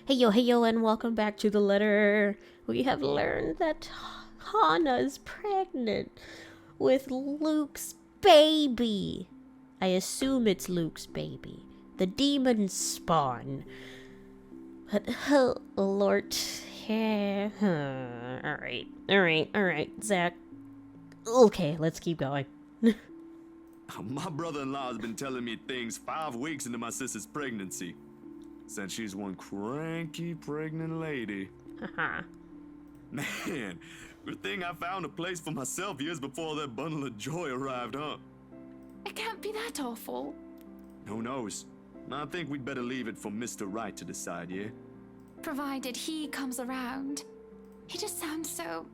Hey yo, and welcome back to the letter. We have learned that Hana is pregnant with Luke's baby. I assume it's Luke's baby. The demon spawn. But, oh, Lord. Yeah. Alright, Zach. Okay, let's keep going. My brother-in-law has been telling me things 5 weeks into my sister's pregnancy. Said she's one cranky pregnant lady. Haha. Man, good thing I found a place for myself years before that bundle of joy arrived, huh? It can't be that awful. Who knows? I think we'd better leave it for Mr. Right to decide, yeah? Provided he comes around. He just sounds so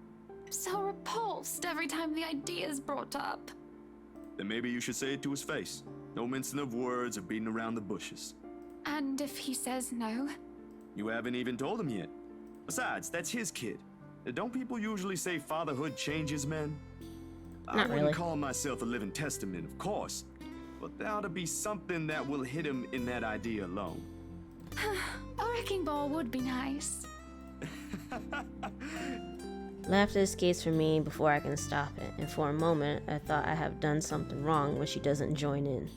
repulsed every time the idea is brought up. Then maybe you should say it to his face. No mincing of words or beating around the bushes. And if he says no? You haven't even told him yet. Besides, that's his kid. Don't people usually say fatherhood changes men? I Not wouldn't really. call myself a living testament, of course. But there ought to be something that will hit him in that idea alone. A wrecking ball would be nice. Laughter escapes from me before I can stop it, and for a moment I thought I have done something wrong when she doesn't join in.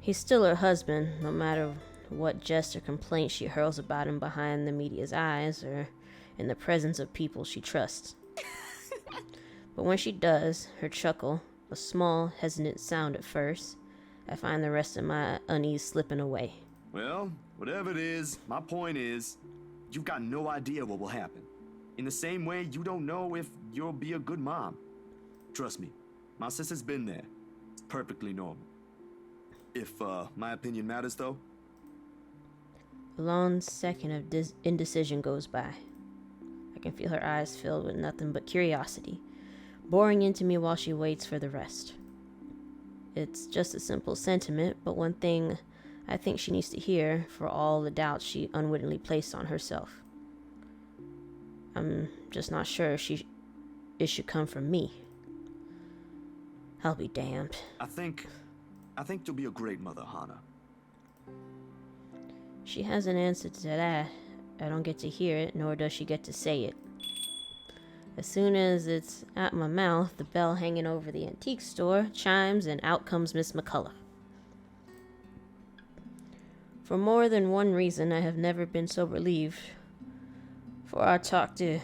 He's still her husband, no matter what jest or complaint she hurls about him behind the media's eyes or in the presence of people she trusts. But when she does, her chuckle, a small, hesitant sound at first, I find the rest of my unease slipping away. Well, whatever it is, my point is, you've got no idea what will happen. In the same way, you don't know if you'll be a good mom. Trust me, my sister's been there. It's perfectly normal. If, my opinion matters, though, A long second of indecision goes by. I can feel her eyes filled with nothing but curiosity, boring into me while she waits for the rest. It's just a simple sentiment, but one thing I think she needs to hear for all the doubts she unwittingly placed on herself. I'm just not sure if it should come from me. I'll be damned. I think you'll be a great mother, Hana. She has an answer to that. I don't get to hear it, nor does she get to say it. As soon as it's at my mouth, the bell hanging over the antique store chimes and out comes Miss McCullough. For more than one reason, I have never been so relieved for our talk to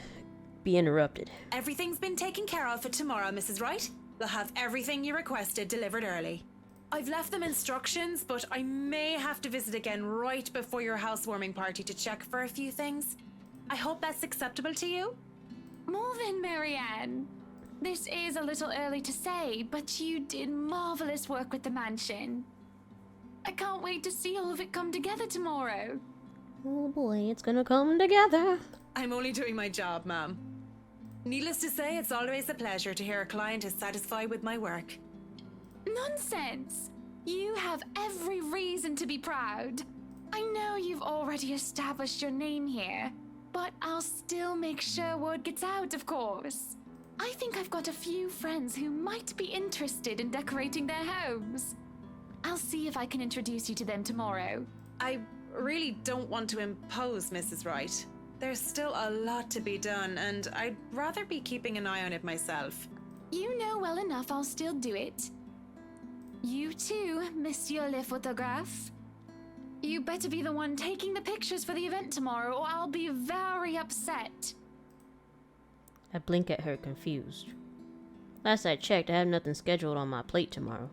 be interrupted. Everything's been taken care of for tomorrow, Mrs. Wright. We'll have everything you requested delivered early. I've left them instructions, but I may have to visit again right before your housewarming party to check for a few things. I hope that's acceptable to you. More than Marianne. This is a little early to say, but you did marvelous work with the mansion. I can't wait to see all of it come together tomorrow. Oh boy, it's gonna come together. I'm only doing my job, ma'am. Needless to say, it's always a pleasure to hear a client is satisfied with my work. Nonsense! You have every reason to be proud. I know you've already established your name here, but I'll still make sure word gets out, of course. I think I've got a few friends who might be interested in decorating their homes. I'll see if I can introduce you to them tomorrow. I really don't want to impose, Mrs. Wright. There's still a lot to be done, and I'd rather be keeping an eye on it myself. You know well enough I'll still do it. You too, Monsieur Le Photographe. You better be the one taking the pictures for the event tomorrow, or I'll be very upset. I blink at her, confused. Last I checked, I have nothing scheduled on my plate tomorrow.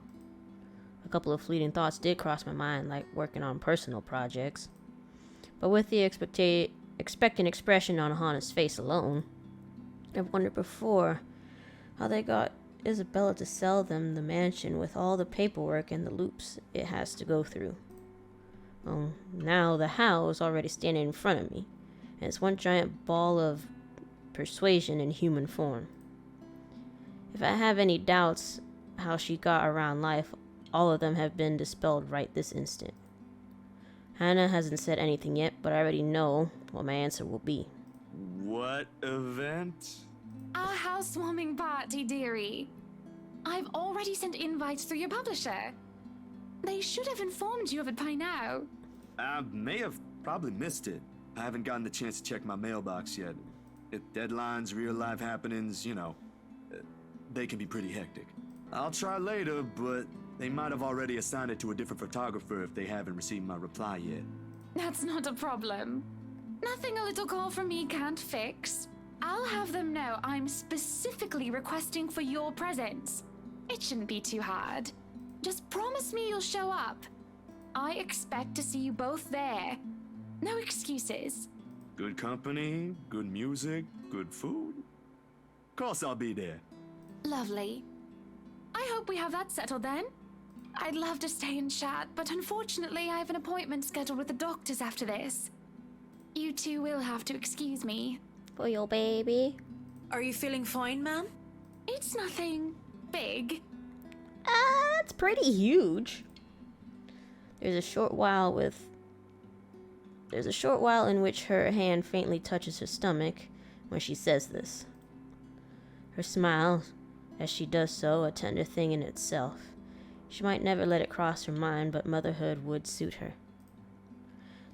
A couple of fleeting thoughts did cross my mind, like working on personal projects. But with the expectant expression on Hana's face alone, I've wondered before how they got Isabella to sell them the mansion with all the paperwork and the loops it has to go through. Well, now the how is already standing in front of me, and it's one giant ball of persuasion in human form. If I have any doubts how she got around life, all of them have been dispelled right this instant. Hana hasn't said anything yet, but I already know what my answer will be. What event? Our housewarming party, dearie. I've already sent invites through your publisher. They should have informed you of it by now. I may have probably missed it. I haven't gotten the chance to check my mailbox yet. Deadlines, real-life happenings, they can be pretty hectic. I'll try later, but they might have already assigned it to a different photographer if they haven't received my reply yet. That's not a problem. Nothing a little call from me can't fix. I'll have them know I'm specifically requesting for your presence. It shouldn't be too hard. Just promise me you'll show up. I expect to see you both there. No excuses. Good company, good music, good food. Of course I'll be there. Lovely. I hope we have that settled then. I'd love to stay and chat, but unfortunately I have an appointment scheduled with the doctors after this. You two will have to excuse me. For your baby. Are you feeling fine, ma'am? It's nothing big. That's pretty huge. There's a short while in which her hand faintly touches her stomach when she says this. Her smile, as she does so, a tender thing in itself. She might never let it cross her mind, but motherhood would suit her.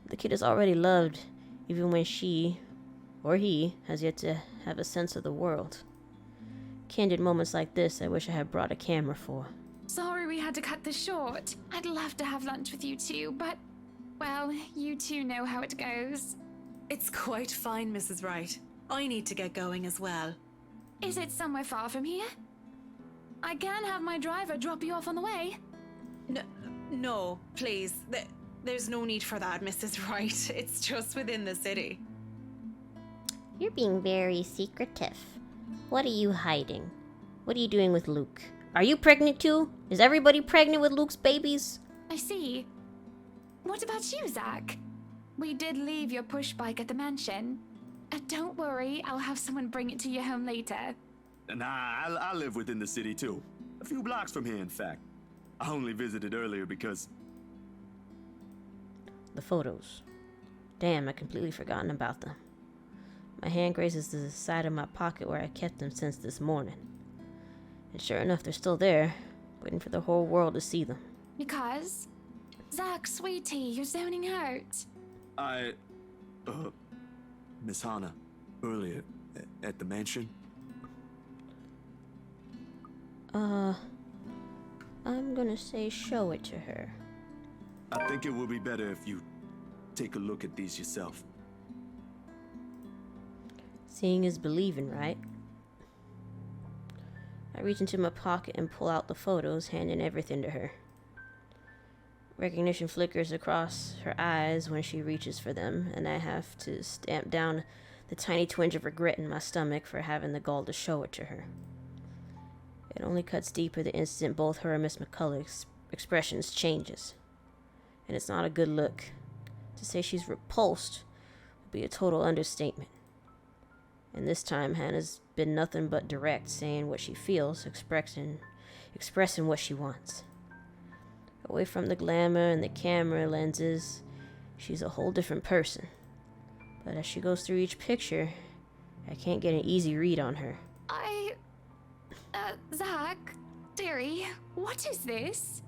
The kid is already loved, even when she, or he, has yet to have a sense of the world. Candid moments like this I wish I had brought a camera for. Sorry we had to cut this short. I'd love to have lunch with you two, but, well, you two know how it goes. It's quite fine, Mrs. Wright. I need to get going as well. Is it somewhere far from here? I can have my driver drop you off on the way. No, please. There's no need for that, Mrs. Wright. It's just within the city. You're being very secretive. What are you hiding? What are you doing with Luke? Are you pregnant too? Is everybody pregnant with Luke's babies? I see. What about you, Zach? We did leave your push bike at the mansion. Don't worry, I'll have someone bring it to your home later. Nah, I live within the city too. A few blocks from here, in fact. I only visited earlier because... The photos. Damn, I completely forgotten about them. My hand grazes the side of my pocket where I kept them since this morning. And sure enough, they're still there, waiting for the whole world to see them. Because? Zach, sweetie, you're zoning out. Miss Hana, earlier, at the mansion? I'm gonna say show it to her. I think it would be better if you take a look at these yourself. Seeing is believing, right? I reach into my pocket and pull out the photos, handing everything to her. Recognition flickers across her eyes when she reaches for them, and I have to stamp down the tiny twinge of regret in my stomach for having the gall to show it to her. It only cuts deeper the instant both her and Miss McCullough's expressions changes. And it's not a good look. To say she's repulsed would be a total understatement. And this time Hannah's been nothing but direct, saying what she feels, expressing what she wants. Away from the glamour and the camera lenses, she's a whole different person. But as she goes through each picture, I can't get an easy read on her. Zach, dearie, what is this?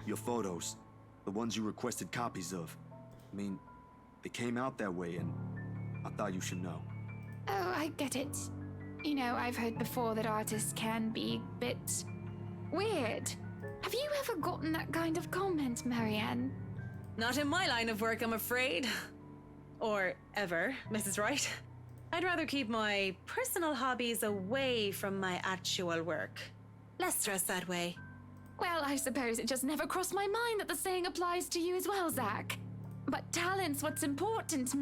Your photos. The ones you requested copies of. I mean, they came out that way, and I thought you should know. Oh, I get it. You know, I've heard before that artists can be a bit weird. Have you ever gotten that kind of comment, Marianne? Not in my line of work, I'm afraid. Or ever, Mrs. Wright. I'd rather keep my personal hobbies away from my actual work. Less stress that way. Well, I suppose it just never crossed my mind that the saying applies to you as well, Zach. But talent's what's important,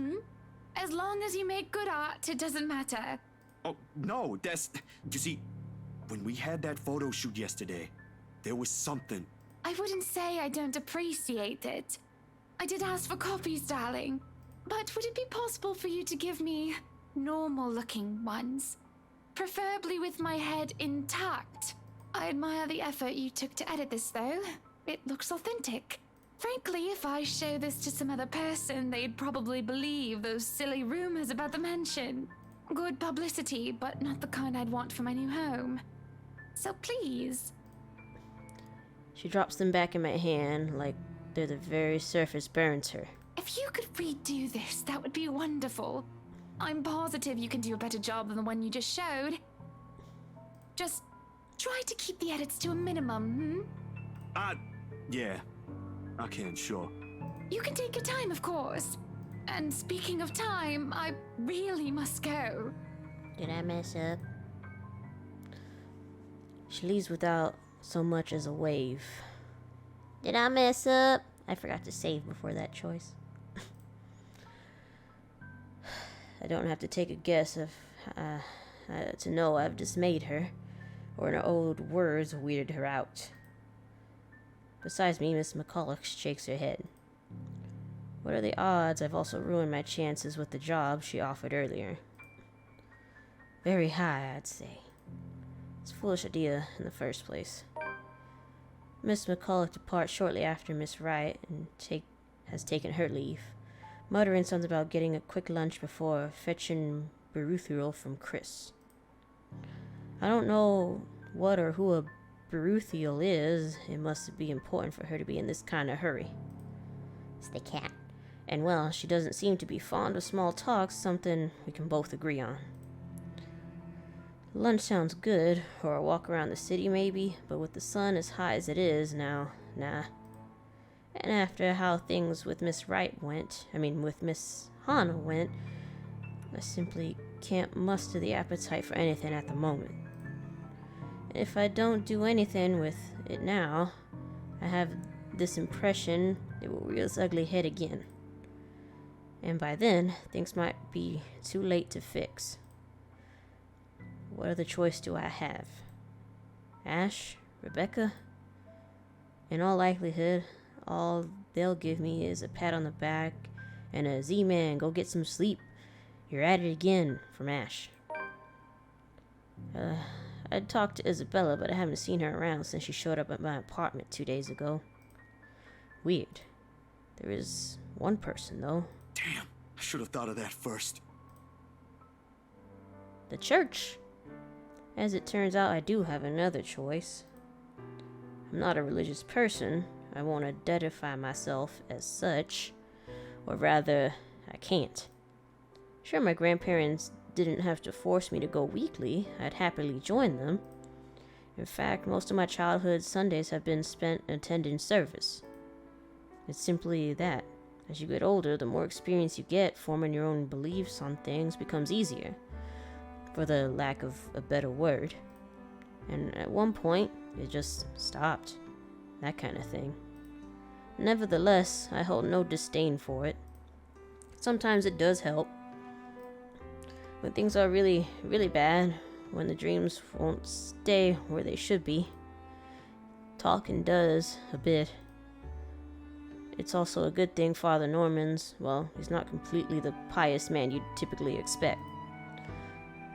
As long as you make good art, it doesn't matter. Oh, no, you see, when we had that photo shoot yesterday, there was something. I wouldn't say I don't appreciate it. I did ask for copies, darling. But would it be possible for you to give me normal-looking ones? Preferably with my head intact. I admire the effort you took to edit this, though. It looks authentic. Frankly, if I show this to some other person, they'd probably believe those silly rumors about the mansion. Good publicity, but not the kind I'd want for my new home. So please. She drops them back in my hand like they're the very surface burns her. If If you could redo this, that would be wonderful. I'm positive you can do a better job than the one you just showed. Just try to keep the edits to a minimum, Yeah, I can, sure. You can take your time, of course. And speaking of time, I really must go. Did I mess up? She leaves without so much as a wave. Did I mess up? I forgot to save before that choice. I don't have to take a guess of to know I've dismayed her, or in her old words, weirded her out. Besides me, Miss McCulloch shakes her head. What are the odds I've also ruined my chances with the job she offered earlier? Very high, I'd say. It's a foolish idea in the first place. Miss McCulloch departs shortly after Miss Wright and has taken her leave, muttering something about getting a quick lunch before fetching Beruthiel from Chris. I don't know what or who a Beruthiel is. It must be important for her to be in this kind of hurry. It's the cat. And well, she doesn't seem to be fond of small talk, something we can both agree on. Lunch sounds good, or a walk around the city maybe, but with the sun as high as it is now, nah. And after how things with Miss Wright went, with Miss Hannah went, I simply can't muster the appetite for anything at the moment. If I don't do anything with it now, I have this impression it will rear its ugly head again. And by then, things might be too late to fix. What other choice do I have? Ash? Rebecca? In all likelihood, all they'll give me is a pat on the back and a Z-Man, go get some sleep. You're at it again, from Ash. I'd talked to Isabella, but I haven't seen her around since she showed up at my apartment 2 days ago. Weird. There is one person, though. Damn, I should have thought of that first. The church. As it turns out, I do have another choice. I'm not a religious person. I won't identify myself as such. Or rather, I can't. Sure, my grandparents didn't have to force me to go weekly. I'd happily join them. In fact, most of my childhood Sundays have been spent attending service. It's simply that. As you get older, the more experience you get, forming your own beliefs on things becomes easier, for the lack of a better word. And at one point, it just stopped. That kind of thing. Nevertheless, I hold no disdain for it. Sometimes it does help. When things are really, really bad, when the dreams won't stay where they should be, talking does a bit. It's also a good thing Father Norman's, well, he's not completely the pious man you'd typically expect.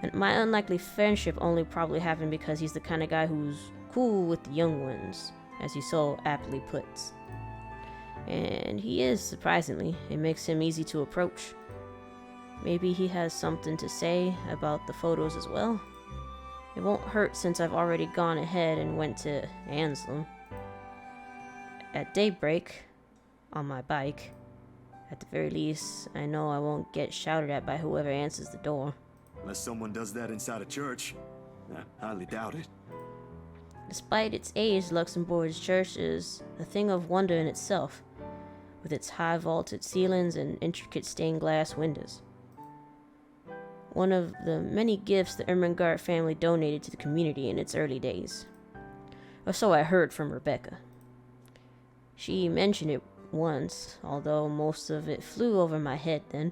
And my unlikely friendship only probably happened because he's the kind of guy who's cool with the young ones, as he so aptly puts. And he is, surprisingly. It makes him easy to approach. Maybe he has something to say about the photos as well. It won't hurt since I've already gone ahead and went to Anselm. At daybreak, on my bike. At the very least, I know I won't get shouted at by whoever answers the door. Unless someone does that inside a church. I highly doubt it. Despite its age, Luxembourg's church is a thing of wonder in itself, with its high vaulted ceilings and intricate stained glass windows. One of the many gifts the Ermengarde family donated to the community in its early days. Or so I heard from Rebecca. She mentioned it once, although most of it flew over my head then.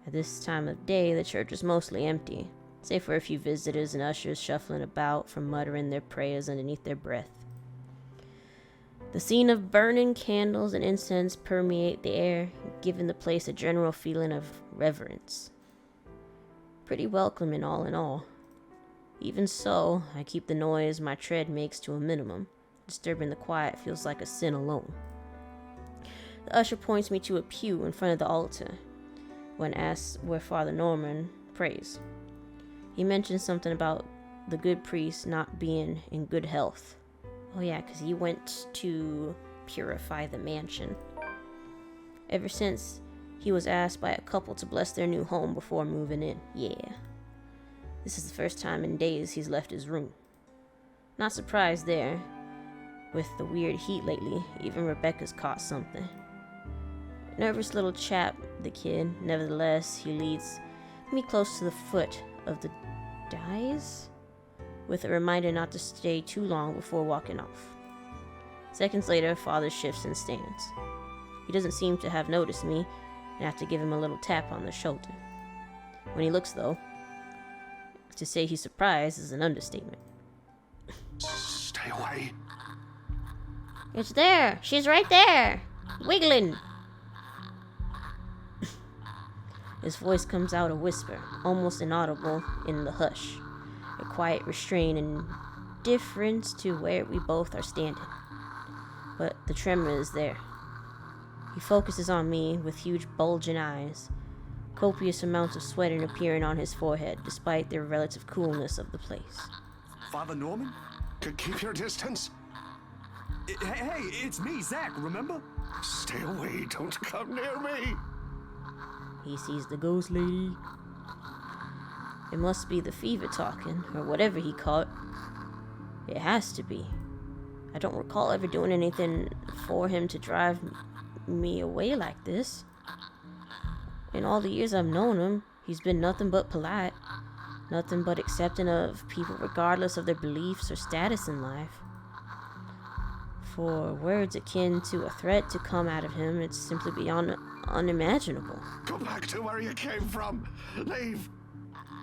At this time of day, the church is mostly empty, save for a few visitors and ushers shuffling about from muttering their prayers underneath their breath. The scene of burning candles and incense permeate the air, giving the place a general feeling of reverence. Pretty welcoming all in all. Even so, I keep the noise my tread makes to a minimum. Disturbing the quiet feels like a sin alone. The usher points me to a pew in front of the altar when asked where Father Norman prays. He mentions something about the good priest not being in good health. Oh yeah, because he went to purify the mansion. Ever since he was asked by a couple to bless their new home before moving in. Yeah. This is the first time in days he's left his room. Not surprised there. With the weird heat lately, even Rebecca's caught something. Nervous little chap, the kid. Nevertheless, he leads me close to the foot of the dais, with a reminder not to stay too long before walking off. Seconds later, father shifts and stands. He doesn't seem to have noticed me, and I have to give him a little tap on the shoulder. When he looks, though, to say he's surprised is an understatement. Stay away. It's there! She's right there! Wiggling! His voice comes out a whisper, almost inaudible in the hush. A quiet restraint and difference to where we both are standing. But the tremor is there. He focuses on me with huge bulging eyes, copious amounts of sweating appearing on his forehead despite the relative coolness of the place. Father Norman? Keep your distance. Hey, it's me, Zach, remember? Stay away. Don't come near me. He sees the ghost lady. It must be the fever talking, or whatever he caught. It has to be. I don't recall ever doing anything for him to drive me away like this. In all the years I've known him, he's been nothing but polite. Nothing but accepting of people regardless of their beliefs or status in life. For words akin to a threat to come out of him, it's simply beyond unimaginable. Go back to where you came from. Leave.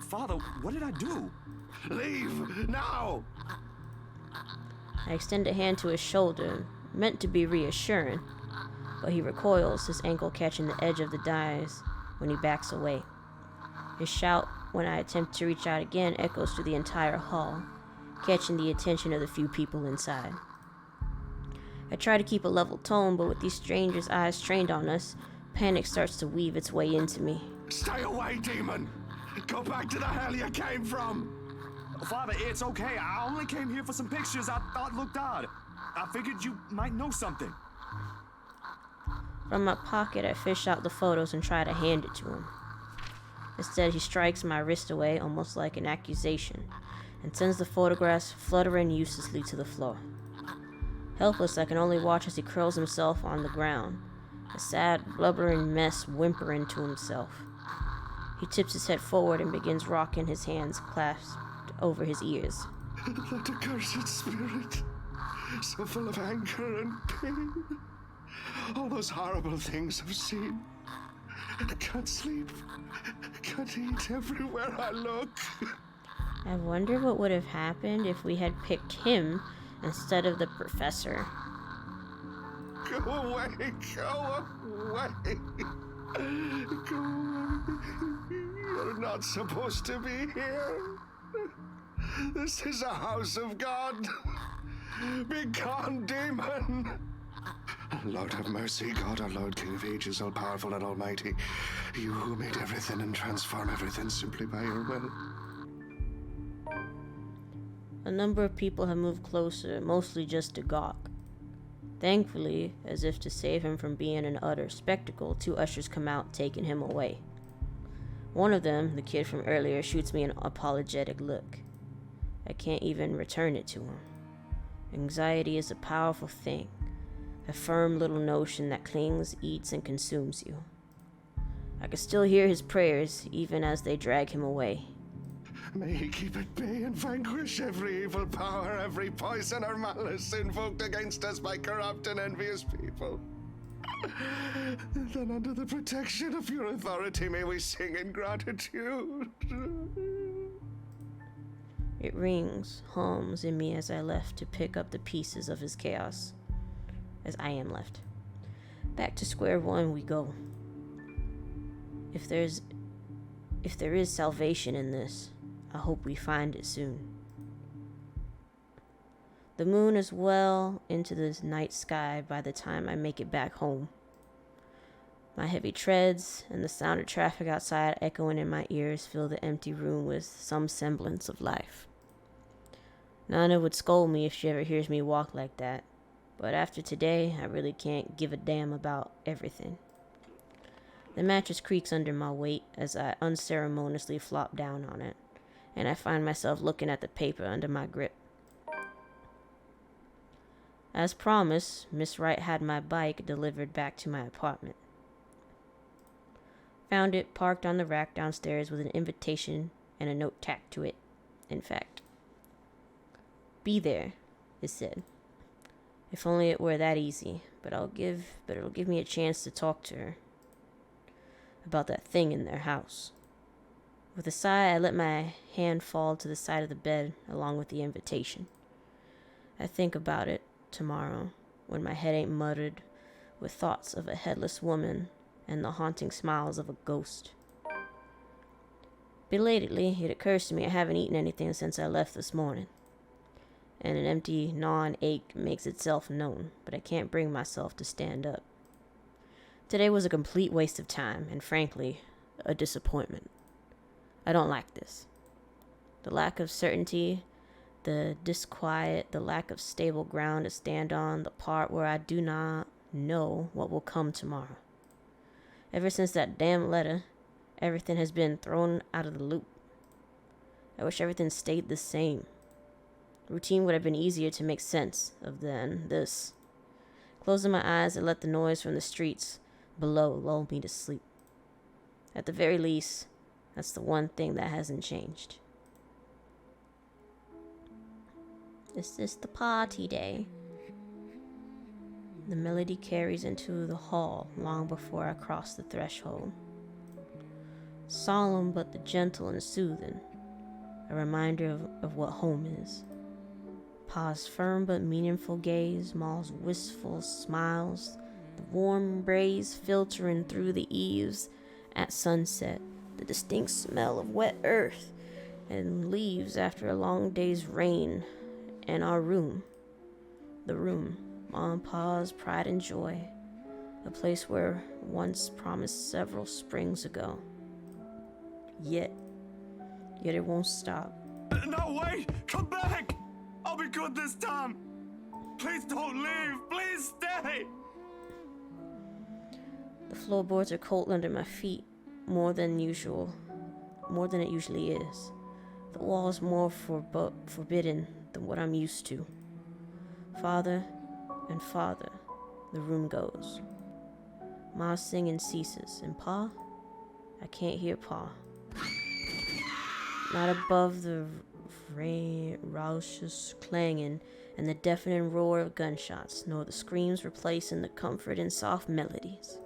Father, what did I do? Leave now. I extend a hand to his shoulder, meant to be reassuring, but he recoils, his ankle catching the edge of the dais when he backs away. His shout, when I attempt to reach out again, echoes through the entire hall, catching the attention of the few people inside. I try to keep a level tone, but with these strangers' eyes trained on us, panic starts to weave its way into me. Stay away, demon. Go back to the hell you came from. Father, it's okay. I only came here for some pictures I thought looked odd. I figured you might know something. From my pocket, I fish out the photos and try to hand it to him. Instead, he strikes my wrist away, almost like an accusation, and sends the photographs fluttering uselessly to the floor. Helpless, I can only watch as he curls himself on the ground, a sad, blubbering mess whimpering to himself. He tips his head forward and begins rocking, his hands clasped over his ears. That accursed spirit, so full of anger and pain. All those horrible things I've seen. I can't sleep. I can't eat everywhere I look. I wonder what would have happened if we had picked him instead of the professor. Go away, go away. Go away. You're not supposed to be here. This is a house of God. Be gone, demon. Lord have mercy, God our Lord, King of ages, all-powerful and almighty. You who made everything and transform everything simply by your will. A number of people have moved closer, mostly just to gawk. Thankfully, as if to save him from being an utter spectacle, 2 ushers come out, taking him away. One of them, the kid from earlier, shoots me an apologetic look. I can't even return it to him. Anxiety is a powerful thing, a firm little notion that clings, eats, and consumes you. I can still hear his prayers, even as they drag him away. May he keep at bay and vanquish every evil power, every poison or malice invoked against us by corrupt and envious people. Then under the protection of your authority may we sing in gratitude. It rings, hums in me as I left to pick up the pieces of his chaos. As I am left. Back to square one we go. If there is salvation in this, I hope we find it soon. The moon is well into the night sky by the time I make it back home. My heavy treads and the sound of traffic outside echoing in my ears fill the empty room with some semblance of life. Nana would scold me if she ever hears me walk like that, but after today, I really can't give a damn about everything. The mattress creaks under my weight as I unceremoniously flop down on it, and I find myself looking at the paper under my grip. As promised, Miss Wright had my bike delivered back to my apartment. Found it parked on the rack downstairs with an invitation and a note tacked to it, in fact. Be there, it said. If only it were that easy, but it'll give me a chance to talk to her about that thing in their house. With a sigh, I let my hand fall to the side of the bed along with the invitation. I think about it tomorrow when my head ain't muddied with thoughts of a headless woman and the haunting smiles of a ghost. Belatedly, it occurs to me I haven't eaten anything since I left this morning, and an empty, gnawing ache makes itself known, but I can't bring myself to stand up. Today was a complete waste of time, and frankly, a disappointment. I don't like this. The lack of certainty, the disquiet, the lack of stable ground to stand on, the part where I do not know what will come tomorrow. Ever since that damn letter, everything has been thrown out of the loop. I wish everything stayed the same. Routine would have been easier to make sense of than this. Closing my eyes, I let the noise from the streets below lull me to sleep. At the very least, that's the one thing that hasn't changed. Is this the party day? The melody carries into the hall long before I cross the threshold. Solemn but the gentle and soothing, a reminder of what home is. Pa's firm but meaningful gaze, Ma's wistful smiles, the warm breeze filtering through the eaves at sunset, the distinct smell of wet earth and leaves after a long day's rain, and our room. The room, Ma and Pa's pride and joy, a place where once promised several springs ago. Yet it won't stop. No, wait! Come back! I'll be good this time! Please don't leave! Please stay! The floorboards are cold under my feet, more than it usually is. The walls more forbidden than what I'm used to. Farther and farther, the room goes. Ma's singing ceases, and Pa? I can't hear Pa. Not above the raucous clanging and the deafening roar of gunshots, nor the screams replacing the comfort in soft melodies.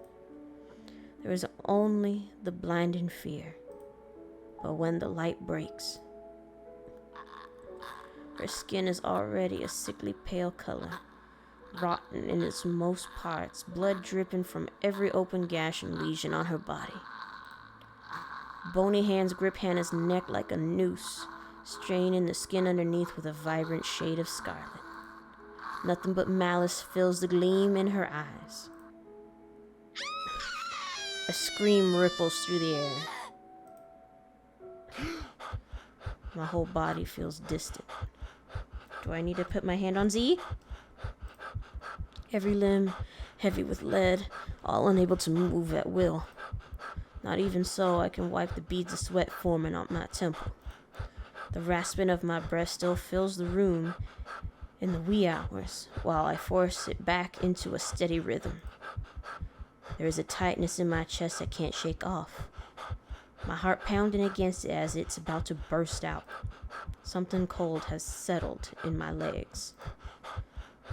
There is only the blinding fear. But when the light breaks, her skin is already a sickly pale color, rotten in its most parts, blood dripping from every open gash and lesion on her body. Bony hands grip Hannah's neck like a noose, straining the skin underneath with a vibrant shade of scarlet. Nothing but malice fills the gleam in her eyes. A scream ripples through the air. My whole body feels distant. Do I need to put my hand on Z? Every limb heavy with lead, all unable to move at will. Not even so, I can wipe the beads of sweat forming on my temple. The rasping of my breath still fills the room in the wee hours, while I force it back into a steady rhythm. There is a tightness in my chest I can't shake off. My heart pounding against it as it's about to burst out. Something cold has settled in my legs.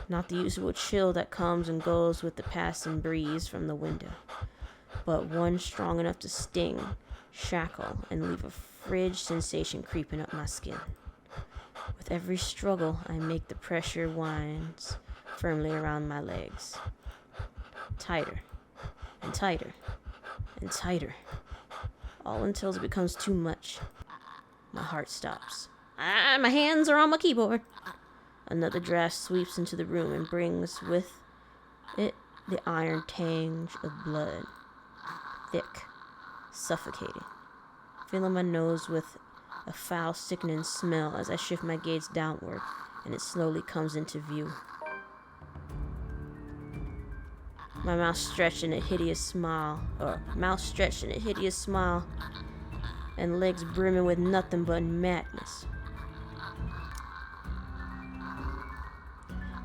Not the usual chill that comes and goes with the passing breeze from the window, but one strong enough to sting, shackle, and leave a frigid sensation creeping up my skin. With every struggle, I make the pressure winds firmly around my legs. Tighter, and tighter, and tighter, all until it becomes too much. My heart stops. My hands are on my keyboard. Another draft sweeps into the room and brings with it the iron tinge of blood. Thick, suffocating. Filling my nose with a foul, sickening smell as I shift my gaze downward, and it slowly comes into view. my mouth stretched in a hideous smile, and legs brimming with nothing but madness.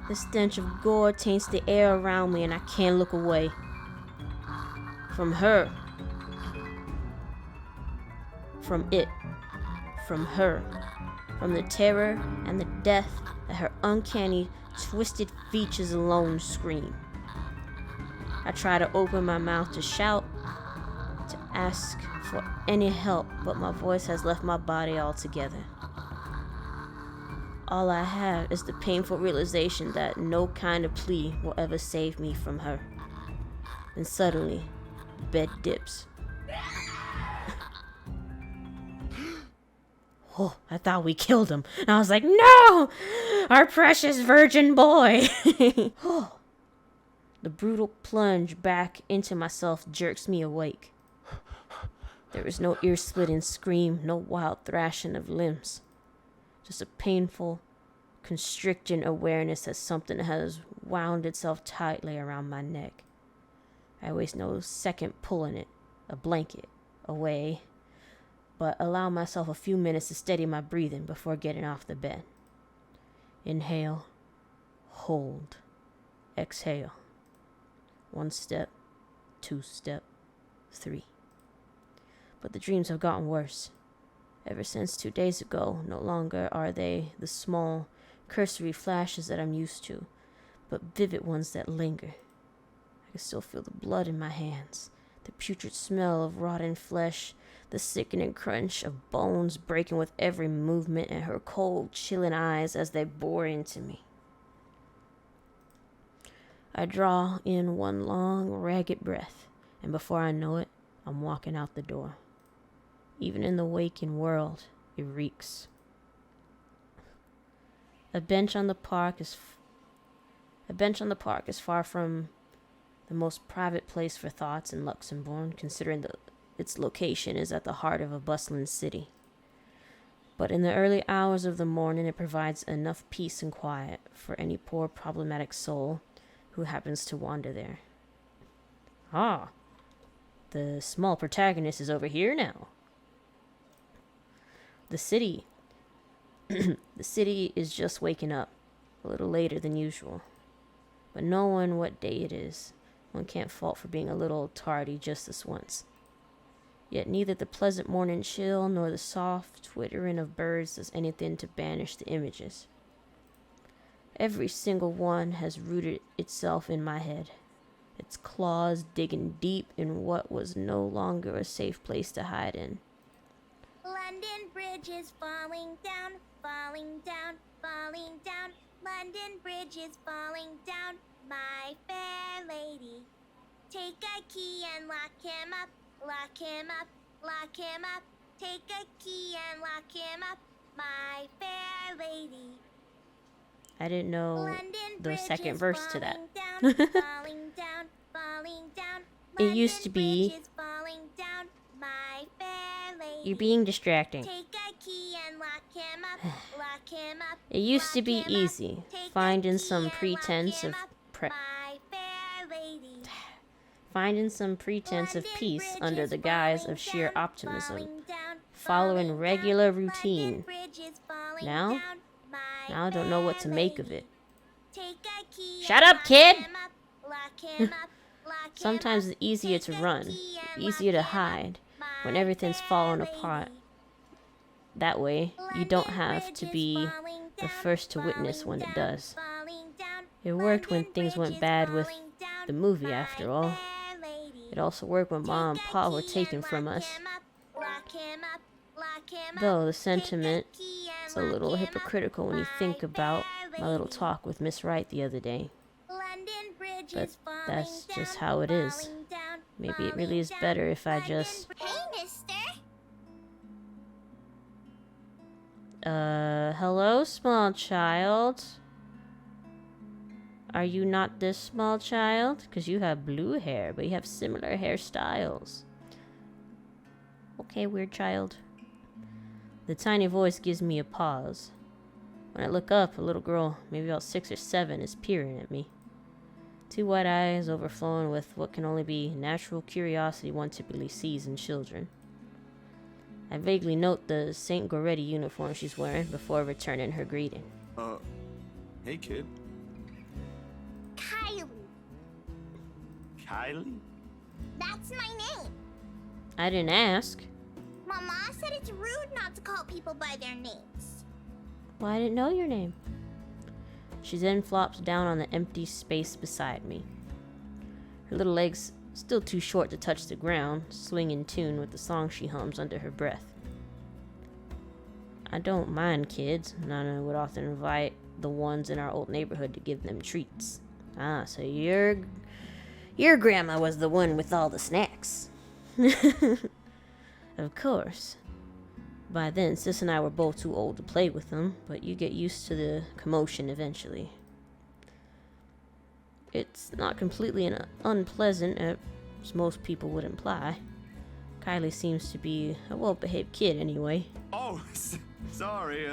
The stench of gore taints the air around me, and I can't look away from her. From it. From her. From the terror and the death that her uncanny, twisted features alone scream. I try to open my mouth to shout, to ask for any help, but my voice has left my body altogether. All I have is the painful realization that no kind of plea will ever save me from her. And suddenly, the bed dips. Oh, I thought we killed him. And I was like, no! Our precious virgin boy! Oh. The brutal plunge back into myself jerks me awake. There is no ear-splitting scream, no wild thrashing of limbs. Just a painful, constricting awareness that something has wound itself tightly around my neck. I waste no second pulling it, a blanket, away, but allow myself a few minutes to steady my breathing before getting off the bed. Inhale, hold, exhale. 1 step, 2 step, 3. But the dreams have gotten worse. Ever since 2 days ago, no longer are they the small, cursory flashes that I'm used to, but vivid ones that linger. I can still feel the blood in my hands, the putrid smell of rotten flesh, the sickening crunch of bones breaking with every movement, and her cold, chilling eyes as they bore into me. I draw in one long, ragged breath, and before I know it, I'm walking out the door. Even in the waking world, it reeks. A bench on the park is far from the most private place for thoughts in Luxembourg, considering its location is at the heart of a bustling city. But in the early hours of the morning, it provides enough peace and quiet for any poor problematic soul who happens to wander there. Ah, the small protagonist is over here now. The city is just waking up, a little later than usual. But knowing what day it is, one can't fault for being a little tardy just this once. Yet neither the pleasant morning chill nor the soft twittering of birds does anything to banish the images. Every single one has rooted itself in my head, its claws digging deep in what was no longer a safe place to hide in. London Bridge is falling down, falling down, falling down. London Bridge is falling down, my fair lady. Take a key and lock him up, lock him up, lock him up. Take a key and lock him up, my fair lady. I didn't know London the Bridge second is verse to that. falling down, falling down, falling down. It used to London be- Bridge is falling down, my fair lady. You're being distracting. Take a key and lock him up, lock him up. It used to lock be him up. easy, Take a finding key some and pretense lock of him up, my fair lady. finding some pretense of London peace Bridge under is the guise falling of sheer down, optimism, falling down, following falling regular down. routine. London Bridge is falling Now? down, my Now I don't know what to fair make of lady. it. Take a key Shut and up, lock kid! him up, lock him up, lock him Sometimes up. it's easier Take to a run, key and easier to lock him up, hide, when my everything's fair falling lady. apart. That way, you don't London have Bridge to is be falling the down, first to witness falling when it down, does. falling down. It worked when London things Bridge went is bad with falling down, the movie, my after all. fair lady. It also worked when Mom and Take a Pa were key taken and from lock us. him up, lock him up, lock him Though up. the Take a sentiment key and is a lock little him up, hypocritical when you think my about fair my little lady. talk with Miss Wright the other day. London Bridge But is falling that's just down, how it is. falling down, Maybe it falling really is down. better if I London just... Bridge- Hey, mister. Hello, small child? Are you not this small child? Because you have blue hair, but you have similar hairstyles. Okay, weird child. The tiny voice gives me a pause. When I look up, a little girl, maybe about 6 or 7, is peering at me. Two white eyes overflowing with what can only be natural curiosity one typically sees in children. I vaguely note the St. Goretti uniform she's wearing before returning her greeting. Hey kid. Kylie. Kylie? That's my name. I didn't ask. Mama said it's rude not to call people by their names. Well, I didn't know your name. She then flops down on the empty space beside me. Her little legs still too short to touch the ground, swing in tune with the song she hums under her breath. I don't mind kids. Nana would often invite the ones in our old neighborhood to give them treats. Ah, so your grandma was the one with all the snacks. Of course. By then, Sis and I were both too old to play with them, but you get used to the commotion eventually. It's not completely unpleasant, as most people would imply. Kylie seems to be a well-behaved kid anyway. Oh, sorry.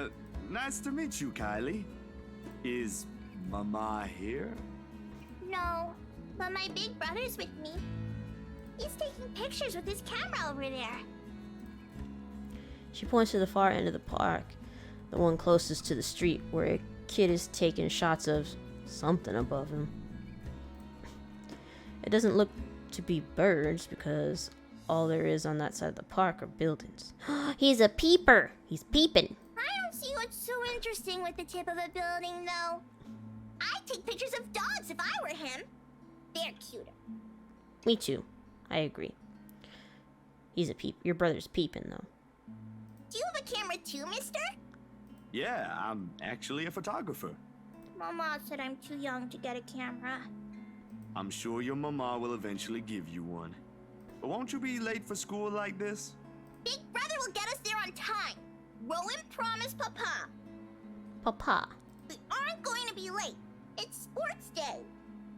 Nice to meet you, Kylie. Is Mama here? No, but my big brother's with me. He's taking pictures with his camera over there. She points to the far end of the park, the one closest to the street, where a kid is taking shots of something above him. It doesn't look to be birds, because all there is on that side of the park are buildings. He's a peeper! He's peeping! I don't see what's so interesting with the tip of a building, though. I'd take pictures of dogs if I were him. They're cuter. Me too. I agree. He's a peep. Your brother's peeping, though. Do you have a camera too, mister? Yeah, I'm actually a photographer. Mama said I'm too young to get a camera. I'm sure your mama will eventually give you one. But won't you be late for school like this? Big brother will get us there on time. Rowan promised Papa. Papa. We aren't going to be late. It's sports day.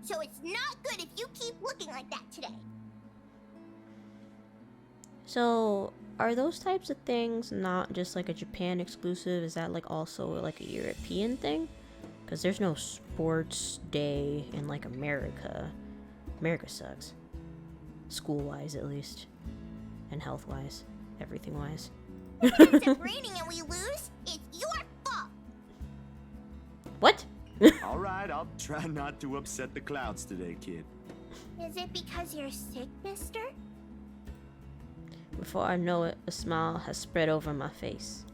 So it's not good if you keep looking like that today. So, are those types of things not just like a Japan exclusive? Is that like also like a European thing? Because there's no sports day in like America. America sucks. School-wise, at least. And health-wise. Everything-wise. If it ends up raining and we lose, it's your fault. What? All right, I'll try not to upset the clouds today, kid. Is it because you're sick, mister? Before I know it, a smile has spread over my face.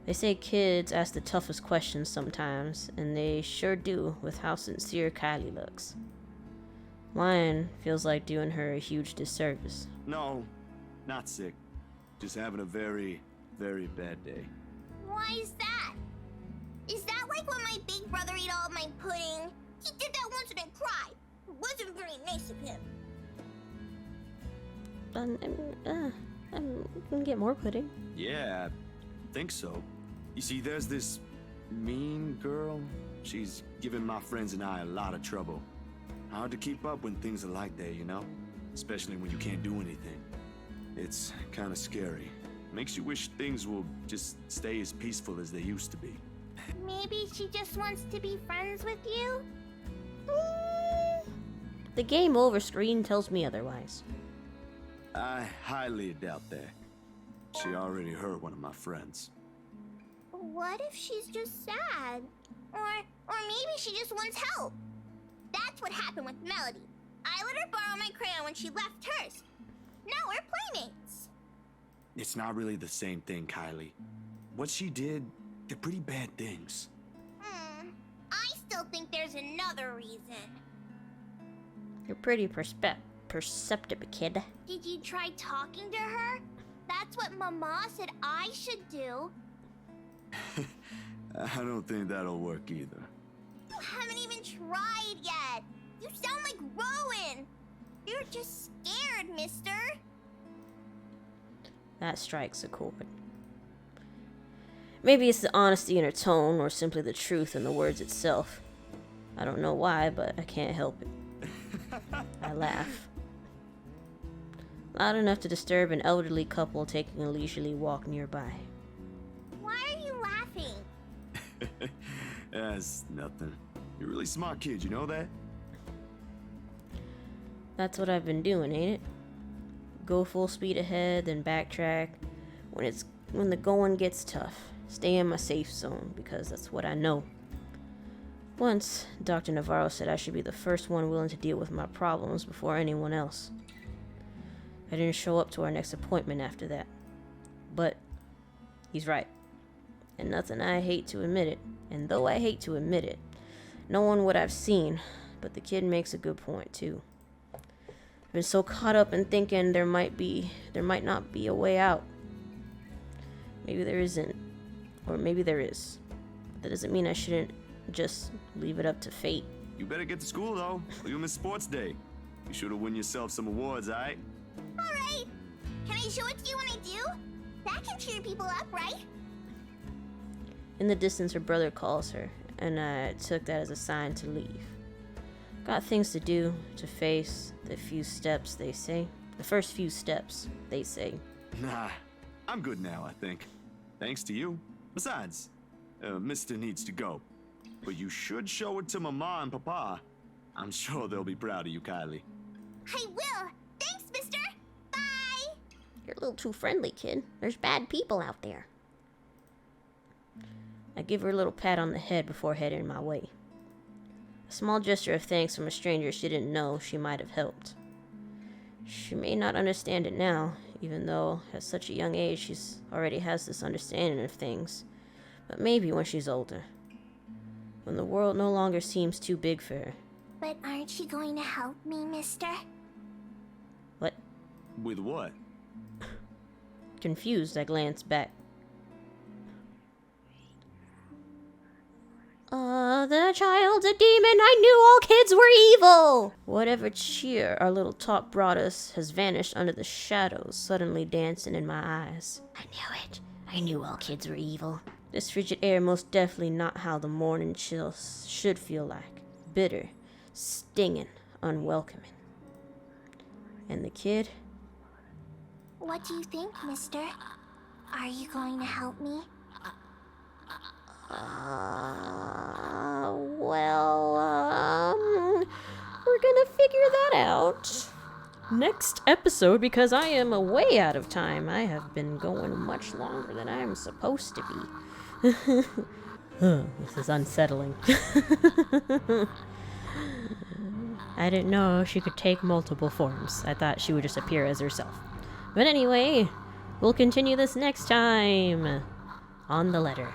They say kids ask the toughest questions sometimes, and they sure do with how sincere Kylie looks. Lying feels like doing her a huge disservice. No, not sick. Just having a very, very bad day. Why is that? Is that like when my big brother ate all of my pudding? He did that once and then cried. It wasn't very nice of him. I can get more pudding. Yeah, I think so. You see, there's this mean girl. She's given my friends and I a lot of trouble. Hard to keep up when things are like that, you know? Especially when you can't do anything. It's kind of scary. Makes you wish things will just stay as peaceful as they used to be. Maybe she just wants to be friends with you? The game over screen tells me otherwise. I highly doubt that. She already hurt one of my friends. What if she's just sad? Or maybe she just wants help. That's what happened with Melody. I let her borrow my crayon when she left hers. Now we're playmates. It's not really the same thing, Kylie. What she did, they're pretty bad things. I still think there's another reason. You're pretty perceptive, kid. Did you try talking to her? That's what Mama said I should do. I don't think that'll work either. You haven't even tried yet. You sound like Rowan. You're just scared, mister. That strikes a chord. Maybe it's the honesty in her tone, or simply the truth in the words itself. I don't know why, but I can't help it. I laugh. Loud enough to disturb an elderly couple taking a leisurely walk nearby. Why are you laughing? That's nothing. You're a really smart kid, you know that? That's what I've been doing, ain't it? Go full speed ahead, then backtrack when the going gets tough. Stay in my safe zone, because that's what I know. Once, Dr. Navarro said I should be the first one willing to deal with my problems before anyone else. I didn't show up to our next appointment after that. But he's right. And nothing I hate to admit it. And though I hate to admit it, no one what I've seen, but the kid makes a good point too. I've been so caught up in thinking there might not be a way out. Maybe there isn't. Or maybe there is. That doesn't mean I shouldn't just leave it up to fate. You better get to school, though, or you'll miss sports day. You should have won yourself some awards, alright? Alright. Can I show it to you when I do? That can cheer people up, right? In the distance, her brother calls her, and I took that as a sign to leave. Got things to do, to face, the first few steps, they say. Nah, I'm good now, I think. Thanks to you. Besides, Mister needs to go. But you should show it to Mama and Papa. I'm sure they'll be proud of you, Kylie. I will. Thanks, mister. Bye. You're a little too friendly, kid. There's bad people out there. I give her a little pat on the head before heading my way. A small gesture of thanks from a stranger she didn't know she might have helped. She may not understand it now, even though at such a young age she already has this understanding of things. But maybe when she's older. When the world no longer seems too big for her. But aren't you going to help me, mister? What? With what? Confused, I glanced back. The child's a demon. I knew all kids were evil. Whatever cheer our little talk brought us has vanished under the shadows suddenly dancing in my eyes. I knew it. I knew all kids were evil. This frigid air most definitely not how the morning chill should feel like. Bitter, stinging, unwelcoming. And the kid? What do you think, mister? Are you going to help me? We're gonna figure that out. Next episode, because I am way out of time. I have been going much longer than I am supposed to be. This is unsettling. I didn't know she could take multiple forms. I thought she would just appear as herself. But anyway, we'll continue this next time on The Letter.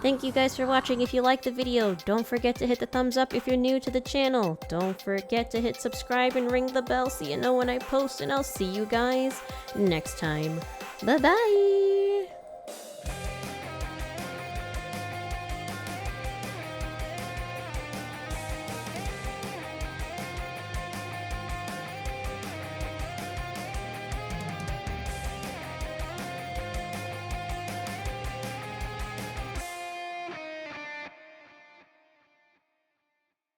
Thank you guys for watching. If you liked the video, don't forget to hit the thumbs up if you're new to the channel. Don't forget to hit subscribe and ring the bell so you know when I post, and I'll see you guys next time. Bye-bye!